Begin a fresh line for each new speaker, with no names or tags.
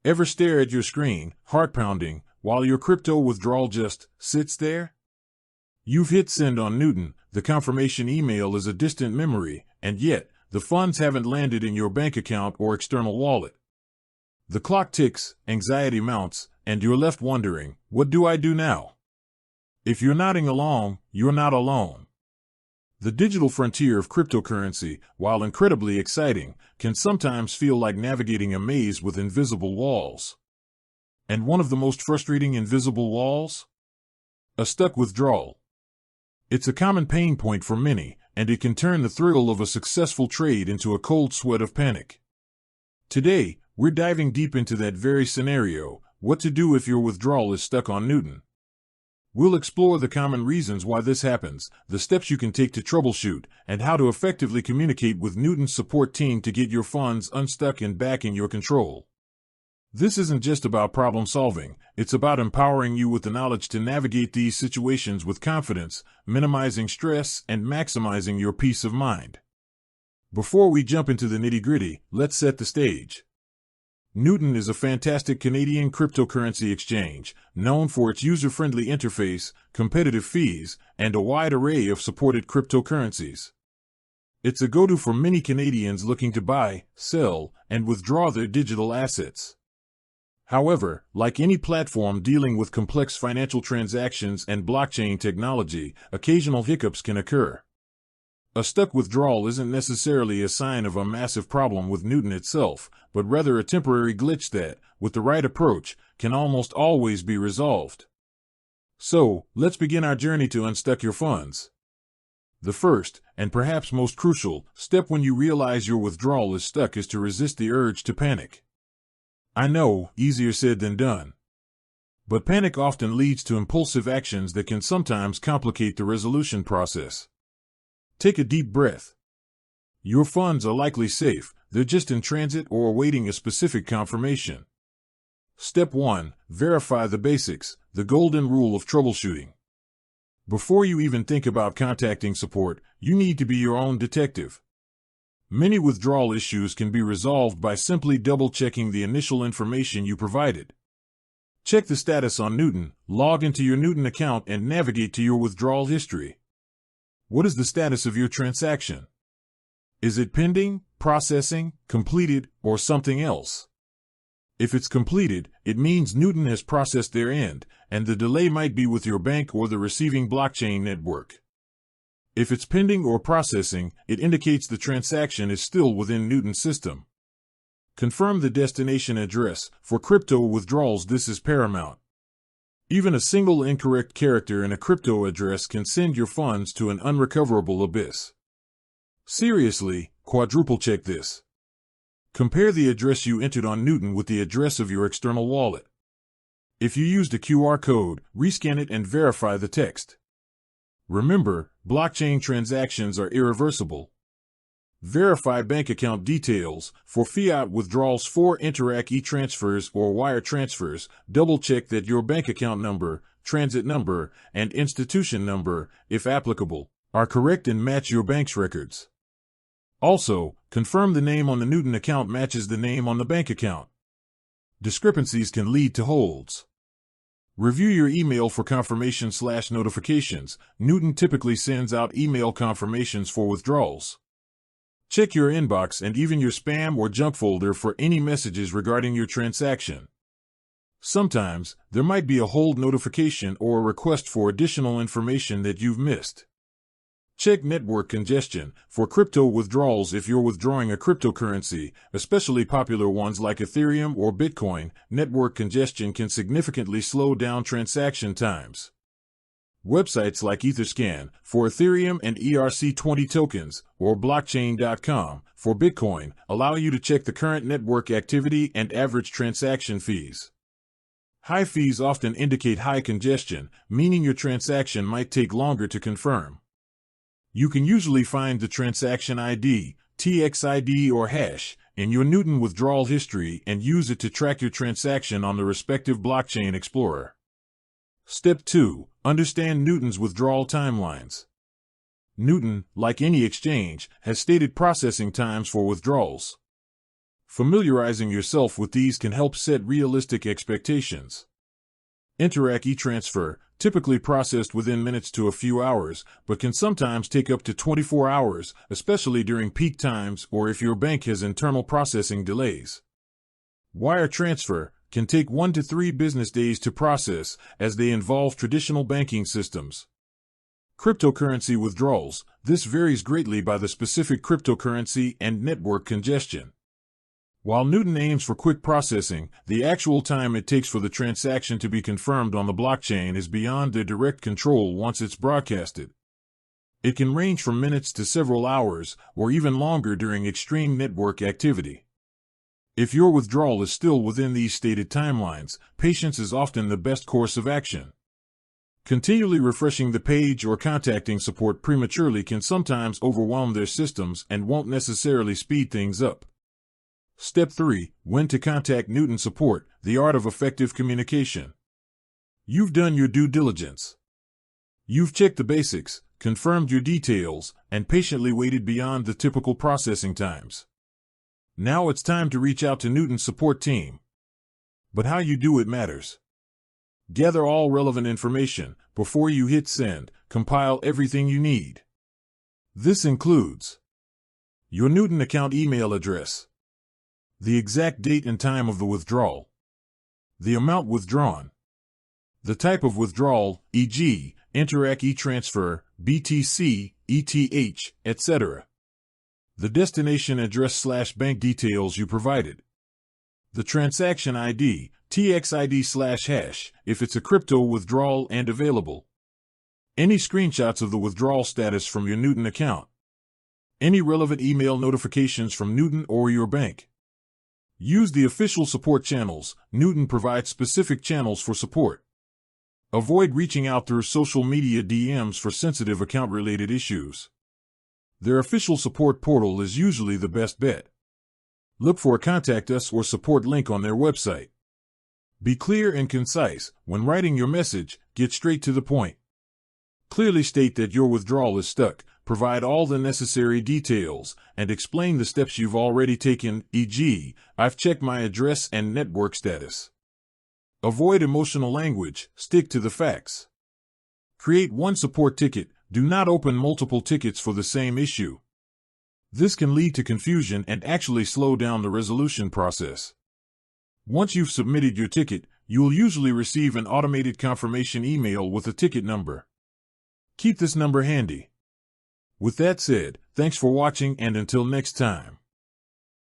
Ever stare at your screen, heart pounding, while your crypto withdrawal just sits there? You've hit send on Newton, the confirmation email is a distant memory, and yet, the funds haven't landed in your bank account or external wallet. The clock ticks, anxiety mounts, and you're left wondering, what do I do now? If you're nodding along, you're not alone. The digital frontier of cryptocurrency, while incredibly exciting, can sometimes feel like navigating a maze with invisible walls. And one of the most frustrating invisible walls? A stuck withdrawal. It's a common pain point for many, and it can turn the thrill of a successful trade into a cold sweat of panic. Today, we're diving deep into that very scenario, what to do if your withdrawal is stuck on Newton. We'll explore the common reasons why this happens, the steps you can take to troubleshoot, and how to effectively communicate with Newton's support team to get your funds unstuck and back in your control. This isn't just about problem solving, it's about empowering you with the knowledge to navigate these situations with confidence, minimizing stress, and maximizing your peace of mind. Before we jump into the nitty-gritty, let's set the stage. Newton is a fantastic Canadian cryptocurrency exchange, known for its user-friendly interface, competitive fees, and a wide array of supported cryptocurrencies. It's a go-to for many Canadians looking to buy, sell, and withdraw their digital assets. However, like any platform dealing with complex financial transactions and blockchain technology, occasional hiccups can occur. A stuck withdrawal isn't necessarily a sign of a massive problem with Newton itself, but rather a temporary glitch that, with the right approach, can almost always be resolved. So, let's begin our journey to unstuck your funds. The first, and perhaps most crucial, step when you realize your withdrawal is stuck is to resist the urge to panic. I know, easier said than done. But panic often leads to impulsive actions that can sometimes complicate the resolution process. Take a deep breath. Your funds are likely safe, they're just in transit or awaiting a specific confirmation. Step 1. Verify the basics, the golden rule of troubleshooting. Before you even think about contacting support, you need to be your own detective. Many withdrawal issues can be resolved by simply double-checking the initial information you provided. Check the status on Newton, log into your Newton account and navigate to your withdrawal history. What is the status of your transaction? Is it pending, processing, completed, or something else? If it's completed, it means Newton has processed their end, and the delay might be with your bank or the receiving blockchain network. If it's pending or processing, it indicates the transaction is still within Newton's system. Confirm the destination address. For crypto withdrawals, this is paramount. Even a single incorrect character in a crypto address can send your funds to an unrecoverable abyss. Seriously, quadruple check this. Compare the address you entered on Newton with the address of your external wallet. If you used a QR code, rescan it and verify the text. Remember, blockchain transactions are irreversible. Verify bank account details. For fiat withdrawals, for Interac e-transfers or wire transfers, double-check that your bank account number, transit number, and institution number, if applicable, are correct and match your bank's records. Also, confirm the name on the Newton account matches the name on the bank account. Discrepancies can lead to holds. Review your email for confirmation/notifications. Newton typically sends out email confirmations for withdrawals. Check your inbox and even your spam or junk folder for any messages regarding your transaction. Sometimes, there might be a hold notification or a request for additional information that you've missed. Check network congestion. For crypto withdrawals, if you're withdrawing a cryptocurrency, especially popular ones like Ethereum or Bitcoin, network congestion can significantly slow down transaction times. Websites like Etherscan for Ethereum and ERC20 tokens, or blockchain.com for Bitcoin, allow you to check the current network activity and average transaction fees. High fees often indicate high congestion, meaning your transaction might take longer to confirm. You can usually find the transaction ID, TXID, or hash in your Newton withdrawal history and use it to track your transaction on the respective blockchain explorer. Step 2. Understand Newton's withdrawal timelines. Newton, like any exchange, has stated processing times for withdrawals. Familiarizing yourself with these can help set realistic expectations. Interac e-transfer, typically processed within minutes to a few hours, but can sometimes take up to 24 hours, especially during peak times or if your bank has internal processing delays. Wire transfer can take 1 to 3 business days to process, as they involve traditional banking systems. Cryptocurrency withdrawals. This varies greatly by the specific cryptocurrency and network congestion. While Newton aims for quick processing, the actual time it takes for the transaction to be confirmed on the blockchain is beyond their direct control once it's broadcasted. It can range from minutes to several hours, or even longer during extreme network activity. If your withdrawal is still within these stated timelines, patience is often the best course of action. Continually refreshing the page or contacting support prematurely can sometimes overwhelm their systems and won't necessarily speed things up. Step 3. When to contact Newton support, the art of effective communication. You've done your due diligence. You've checked the basics, confirmed your details, and patiently waited beyond the typical processing times. Now it's time to reach out to Newton's support team. But how you do it matters. Gather all relevant information. Before you hit send, compile everything you need. This includes your Newton account email address, the exact date and time of the withdrawal, the amount withdrawn, the type of withdrawal, e.g., Interac e-transfer, BTC, ETH, etc., the destination address/bank details you provided, the transaction ID, TXID/hash, if it's a crypto withdrawal and available, any screenshots of the withdrawal status from your Newton account, any relevant email notifications from Newton or your bank. Use the official support channels. Newton provides specific channels for support. Avoid reaching out through social media DMs for sensitive account-related issues. Their official support portal is usually the best bet. Look for a Contact Us or support link on their website. Be clear and concise. When writing your message, get straight to the point. Clearly state that your withdrawal is stuck, provide all the necessary details, and explain the steps you've already taken, e.g., I've checked my address and network status. Avoid emotional language, stick to the facts. Create one support ticket, do not open multiple tickets for the same issue. This can lead to confusion and actually slow down the resolution process. Once you've submitted your ticket, you will usually receive an automated confirmation email with a ticket number. Keep this number handy. With that said, thanks for watching, and until next time.